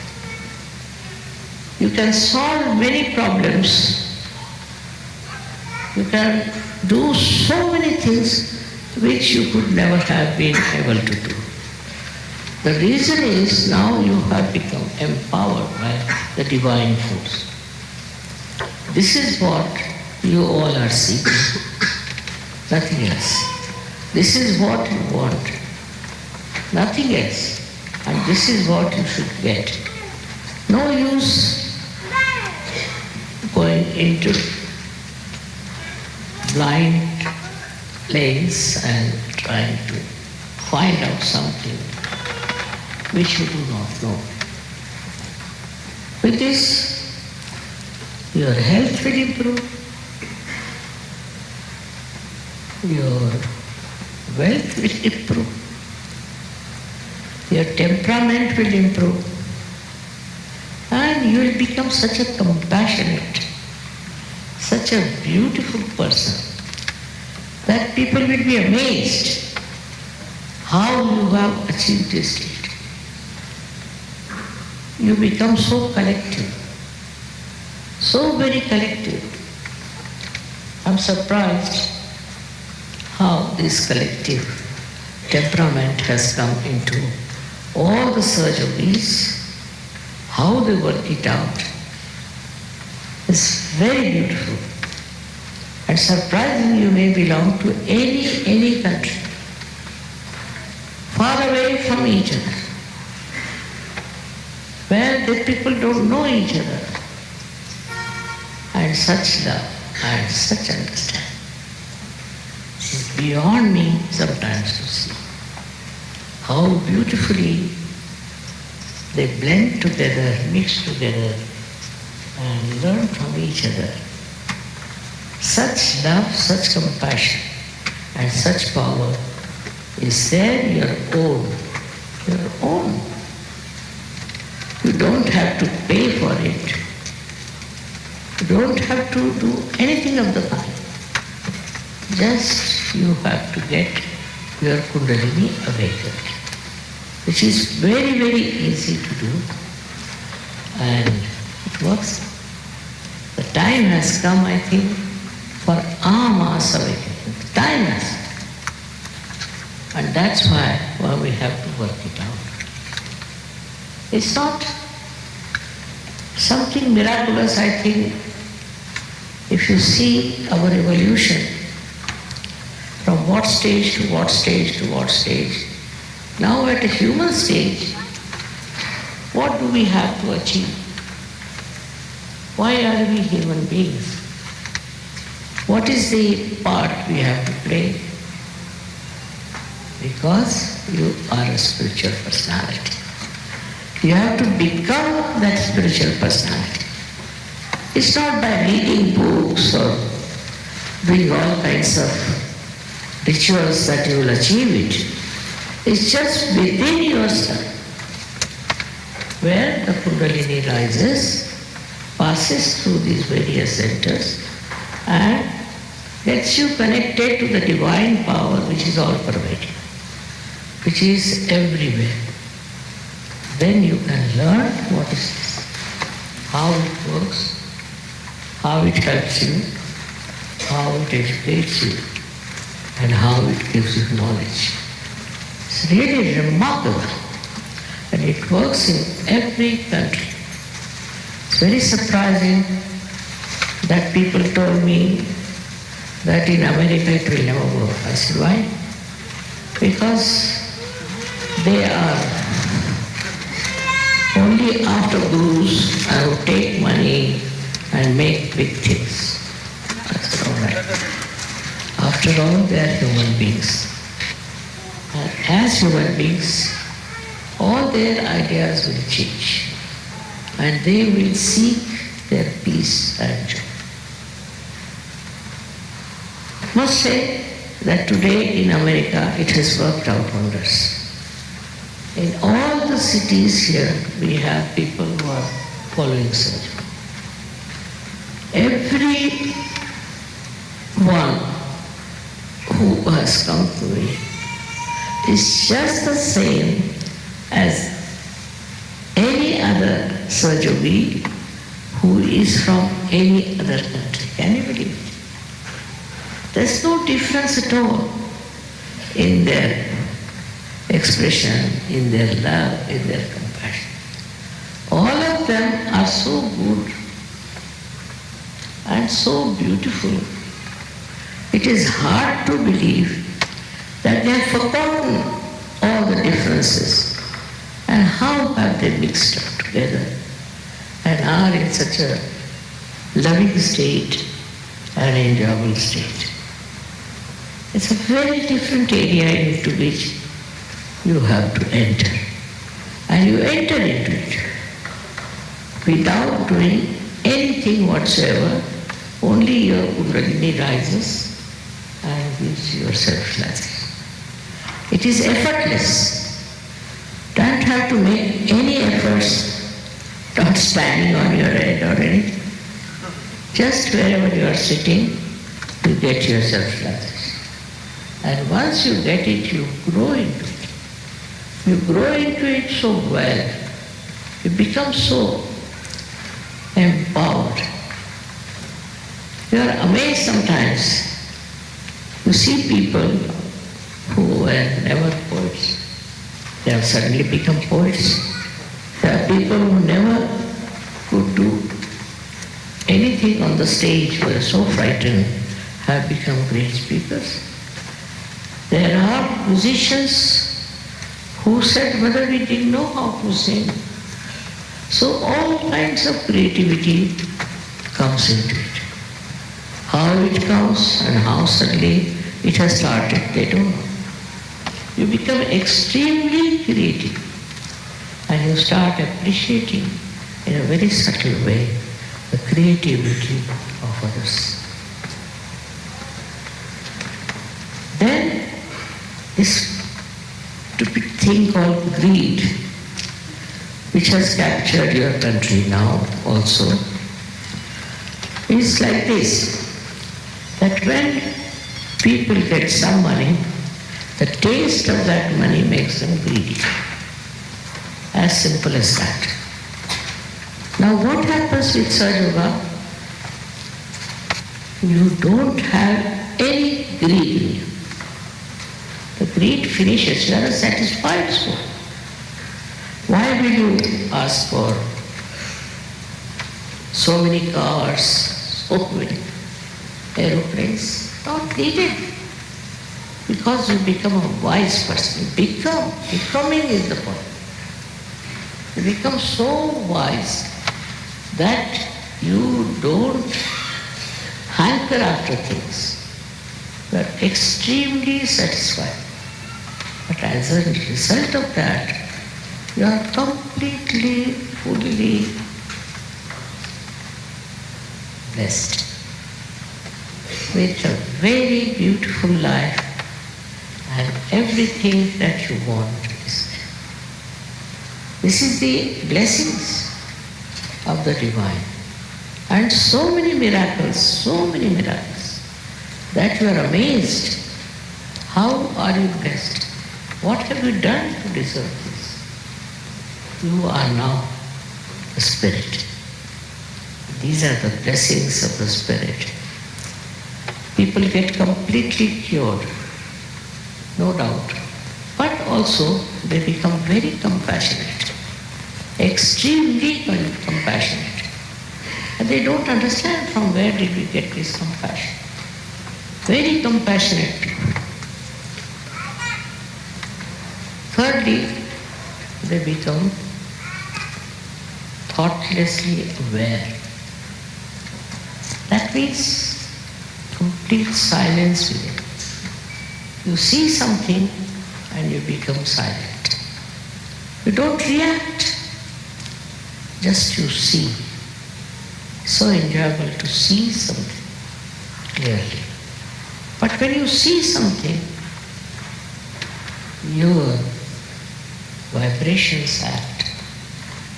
You can solve many problems. You can do so many things which you could never have been able to do. The reason is now you have become empowered by the divine force. This is what you all are seeking, nothing else. This is what you want, nothing else. And this is what you should get. No use going into blind lanes and trying to find out something which you do not know. With this, your health will improve, your wealth will improve, your temperament will improve, and you will become such a compassionate, such a beautiful person that people will be amazed how you have achieved this state. You become so collective, so very collective. I'm surprised how this collective temperament has come into all the Sahajyogis, how they work it out. It's very beautiful. And surprisingly, you may belong to any country, far away from each other, where the people don't know each other. And such love and such understanding. It is beyond me sometimes to see how beautifully they blend together, mix together, and learn from each other. Such love, such compassion, and such power is there your own. Your own. You don't have to pay for it. You don't have to do anything of the kind. Just you have to get your Kundalini awakened, which is very, very easy to do, and it works. The time has come, I think, for our mass awakening. The time has come. And that's why we have to work it out. It's not something miraculous, I think, if you see our evolution from what stage to what stage to what stage. Now at a human stage, what do we have to achieve? Why are we human beings? What is the part we have to play? Because you are a spiritual personality. You have to become that spiritual personality. It's not by reading books or doing all kinds of rituals that you will achieve it. It's just within yourself where the Kundalini rises, passes through these various centers and gets you connected to the divine power which is all pervading, which is everywhere. Then you can learn what is this, how it works, how it helps you, how it educates you, and how it gives you knowledge. It's really remarkable, and it works in every country. It's very surprising that people told me that in America it will never work. I said, why? Because they are only after gurus who take money and make big things. I said, all right. After all, they are human beings. And as human beings, all their ideas will change. And they will seek their peace and joy. I must say that today in America it has worked out wonders. In all the cities here we have people who are following surgery. Every one who has come to me is just the same as any other Sahajyogi who is from any other country. Can you believe it? There's no difference at all in their expression, in their love, in their compassion. All of them are so good and so beautiful. It is hard to believe that they have forgotten all the differences and how have they mixed up together and are in such a loving state and enjoyable state. It's a very different area into which you have to enter. And you enter into it without doing anything whatsoever. Only your Kundalini rises and gives yourself life. It is effortless. Don't have to make any efforts, not standing on your head or anything. Just wherever you are sitting, you get yourself life. And once you get it, you grow into it. You grow into it so well. You become so empowered. You are amazed sometimes. You see people who were never poets. They have suddenly become poets. There are people who never could do anything on the stage, were so frightened, have become great speakers. There are musicians who said, "Mother, we didn't know how to sing." So all kinds of creativity comes into it. How it comes and how suddenly it has started, they don't know. You become extremely creative and you start appreciating in a very subtle way the creativity of others. Then this stupid thing called greed, which has captured your country now also, is like this, that when people get some money, the taste of that money makes them greedy. As simple as that. Now what happens with Sahaja? You don't have any greed in you. The greed finishes, you are a satisfied soul. Why will you ask for so many cars, so many aeroplanes? Not needed. Because you become a wise person. Becoming is the point. You become so wise that you don't hanker after things. You are extremely satisfied. But as a result of that, you are completely, fully blessed with a very beautiful life, and everything that you want is there. This is the blessings of the divine. And so many miracles that you are amazed. How are you blessed? What have you done to deserve this? You are now the Spirit. These are the blessings of the Spirit. People get completely cured, no doubt. But also they become very compassionate, extremely compassionate. And they don't understand from where did we get this compassion. Very compassionate people. Thirdly, they become thoughtlessly aware. That means complete silence within. You see something and you become silent. You don't react, just you see. So enjoyable to see something clearly. But when you see something, your vibrations act.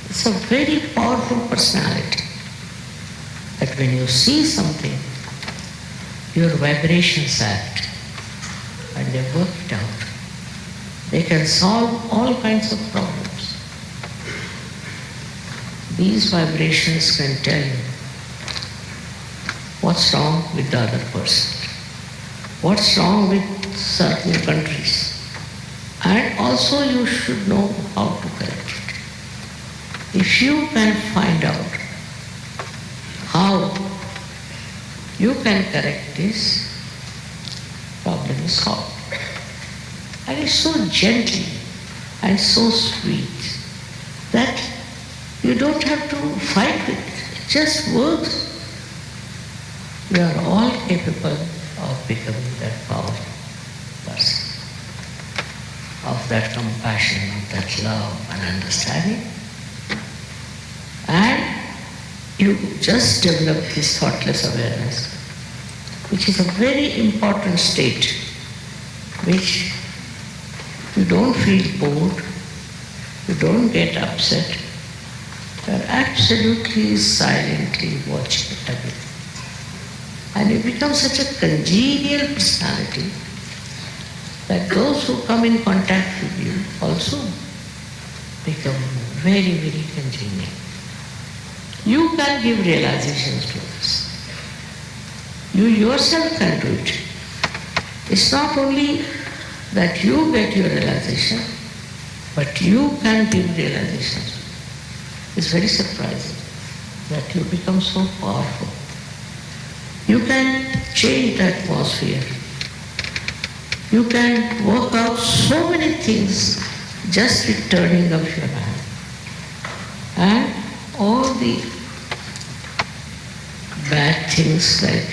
It's a very powerful personality. That when you see something, your vibrations act and they work it out. They can solve all kinds of problems. These vibrations can tell you what's wrong with the other person, what's wrong with certain countries, and also you should know how to correct it. If you can find out how you can correct this, problem is solved. And it's so gentle and so sweet that you don't have to fight with it. It just works. We are all capable of becoming that powerful person, of that compassion, of that love and understanding. And you just develop this thoughtless awareness, which is a very important state, which you don't feel bored, you don't get upset, you are absolutely silently watching everything. And you become such a congenial personality that those who come in contact with you also become very, very congenial. You can give realizations to others. You yourself can do it. It's not only that you get your realization, but you can give realization. It's very surprising that you become so powerful. You can change the atmosphere. You can work out so many things just with turning of your hand. And all the bad things, like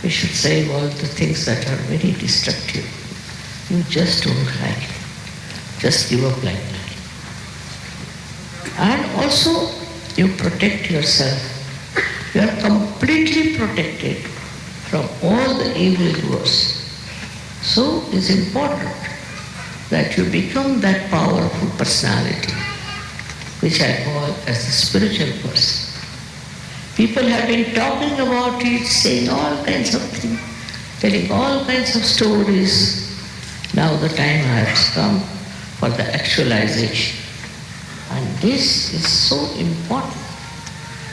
we should say all the things that are very destructive, you just don't like it. Just give up like that. And also you protect yourself. You are completely protected from all the evil doers. So it's important that you become that powerful personality, which I call as the spiritual person. People have been talking about it, saying all kinds of things, telling all kinds of stories. Now the time has come for the actualization. And this is so important,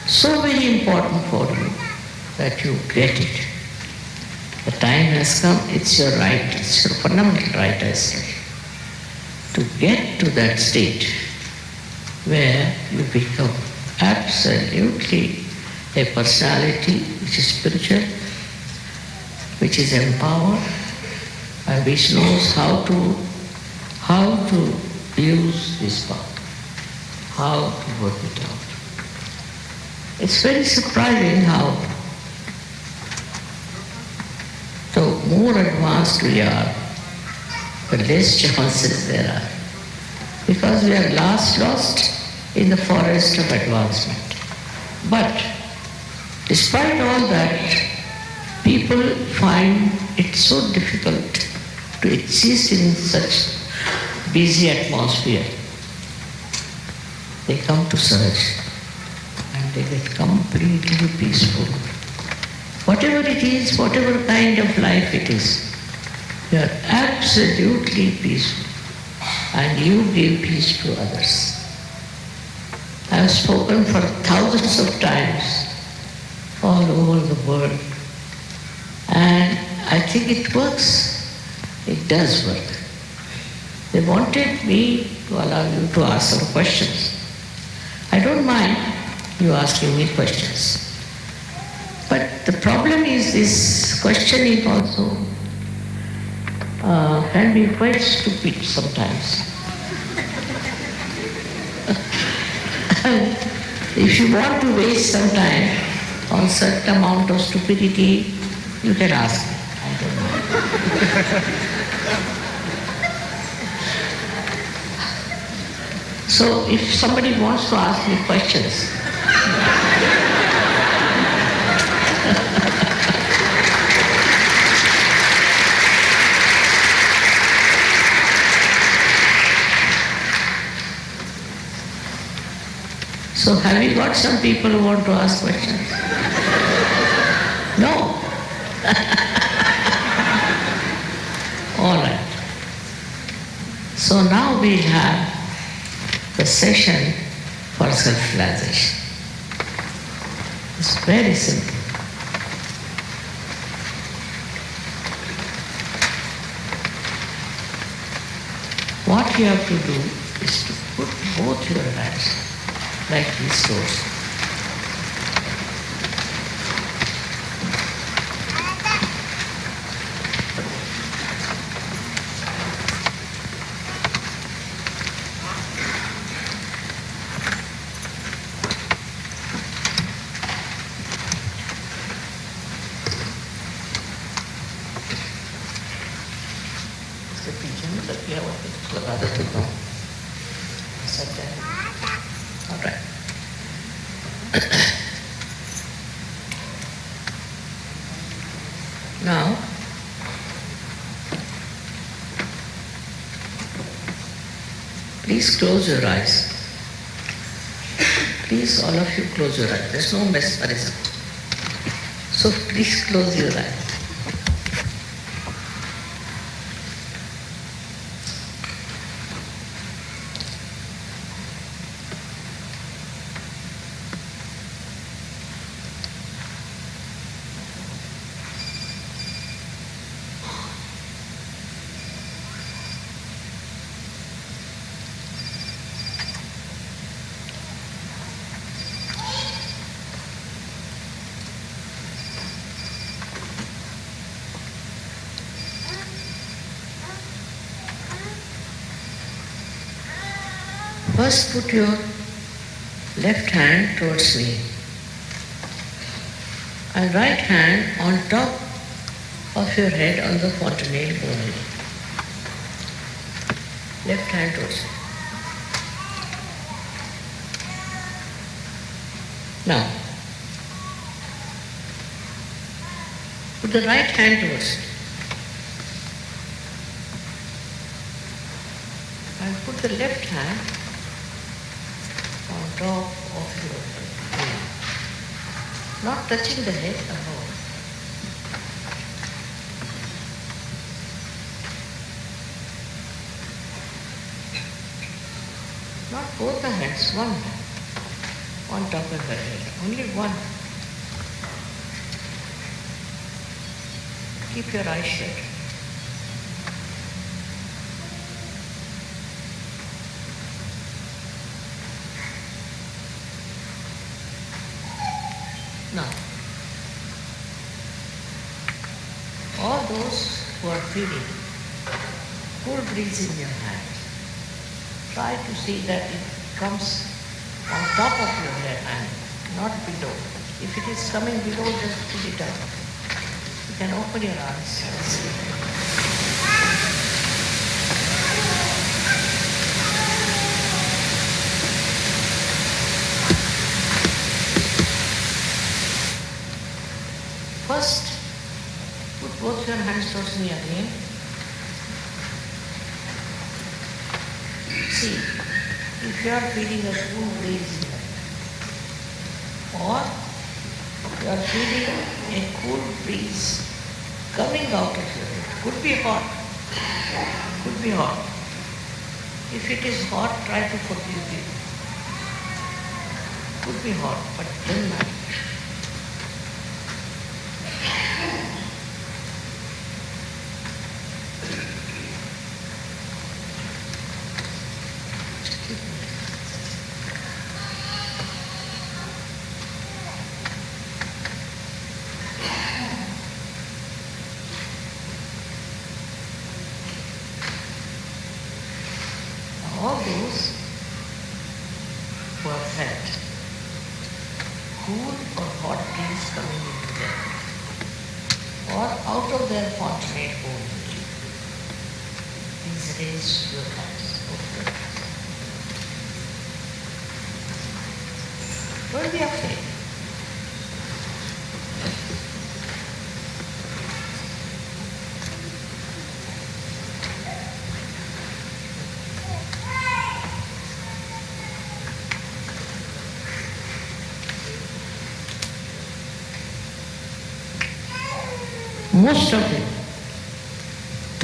so very important for you that you get it. The time has come, it's your right, it's your fundamental right, I say, to get to that state where you become absolutely a personality which is spiritual, which is empowered, and which knows how to use this power, how to work it out. It's very surprising how the more advanced we are, the less chances there are. Because we are lost in the forest of advancement. But despite all that, people find it so difficult to exist in such busy atmosphere. They come to search and they get completely peaceful. Whatever it is, whatever kind of life it is, you are absolutely peaceful and you give peace to others. I have spoken for thousands of times all over the world, and I think it works. It does work. They wanted me to allow you to ask some questions. I don't mind you asking me questions. But the problem is this questioning also can be quite stupid sometimes. If you want to waste some time on certain amount of stupidity, you can ask me. I don't know. So if somebody wants to ask me questions, so have you got some people who want to ask questions? No? All right. So now we have the session for self-realization. It's very simple. What you have to do is to put both your hands like these doors. इसके पीछे में तकिया लगा देते हूँ। All right. Now, please close your eyes. Please, all of you, close your eyes. There's no mesmerism. So please close your eyes. First put your left hand towards me and right hand on top of your head on the fontanelle only. Left hand towards me. Now, put the right hand towards me and put the left hand on top of your head, not touching the head above. Not both the hands, one hand on top of the head, only one. Keep your eyes shut. Now, all those who are feeling cool breeze in your hand, try to see that it comes on top of your head and not below. If it is coming below, just pull it up. You can open your eyes and see. First, put both your hands towards me again. See, if you are feeling a cool breeze here, or you are feeling a cool breeze coming out of your head, could be hot, could be hot. If it is hot, try to forgive it. Could be hot, but don't mind. All those who have felt cool or hot breeze coming into them, or out of their fontanelle only, please raise your hands. Don't be afraid.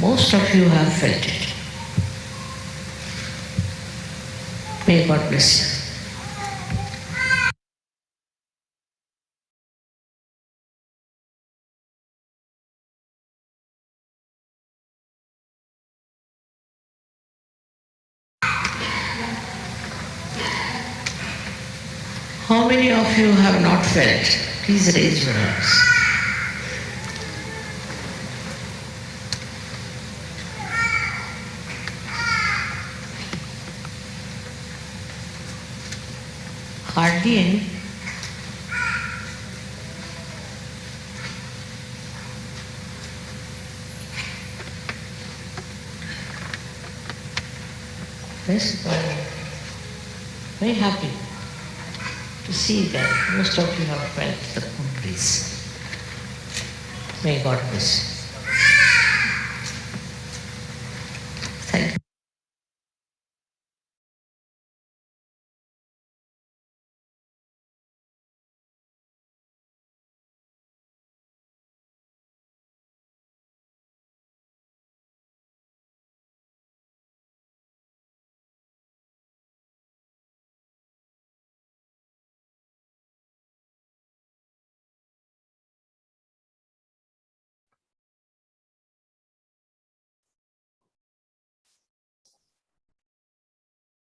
Most of you have felt it. May God bless you. How many of you have not felt? Please raise your hands. Hardly any. Yes, very happy to see that most of you have felt the good breeze. May God bless you. Thank you.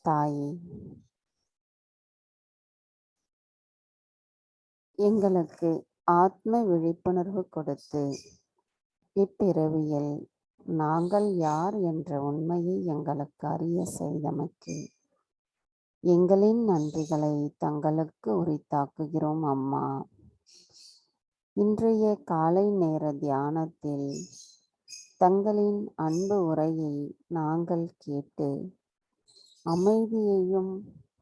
தாயே, எங்களுக்கு ஆத்ம விழிப்புணர்வு கொடுத்து இப்பிறவியில் நாங்கள் யார் என்ற உண்மையை எங்களுக்கு அறிய செய்தமைக்கு எங்களின் நன்றிகளை தங்களுக்கு உரித்தாக்குகிறோம் அம்மா. இன்றைய காலை நேர தியானத்தில் தங்களின் அன்பு உரையை நாங்கள் கேட்டு அமைதியையும்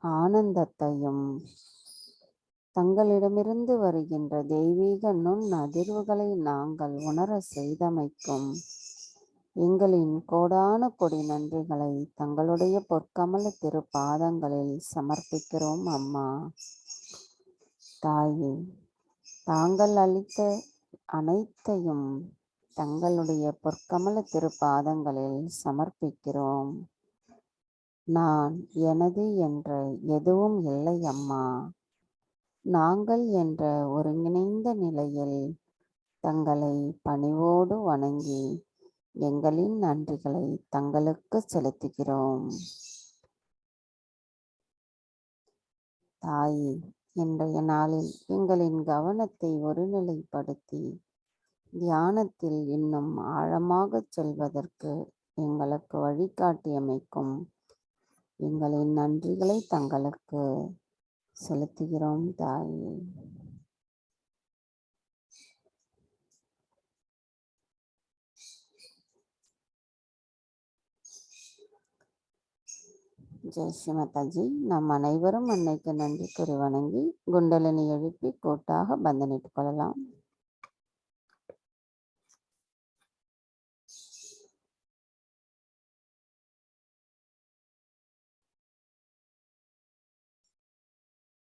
ஆனந்தத்தையும் தங்களிடமிருந்து வருகின்ற தெய்வீக நுண் அதிர்வுகளை நாங்கள் உணர செய்தமைக்கும் எங்களின் கோடான கொடி நன்றிகளை தங்களுடைய பொற்கமல திருப்பாதங்களில் சமர்ப்பிக்கிறோம் அம்மா. தாயே, தாங்கள் அளித்த அனைத்தையும் தங்களுடைய பொற்கமல திருப்பாதங்களில் சமர்ப்பிக்கிறோம். நான் எனது என்ற எதுவும் இல்லை அம்மா. நாங்கள் என்ற ஒருங்கிணைந்த நிலையில் தங்களை பணிவோடு வணங்கி எங்களின் நன்றிகளை தங்களுக்கு செலுத்துகிறோம். தாயே, இன்றைய நாளில் எங்களின் கவனத்தை ஒருநிலைப்படுத்தி தியானத்தில் இன்னும் ஆழமாக செல்வதற்கு எங்களுக்கு வழிகாட்டியமைக்கும் எங்களின் நன்றிகளை தங்களுக்கு செலுத்துகிறோம் தாயே. ஜெய் ஸ்ரீ மாதாஜி. நாம் அனைவரும் அன்னைக்கு நன்றி கூறி வணங்கி குண்டலினி எழுப்பி கூட்டாக பந்தனிட்டுக் கொள்ளலாம்.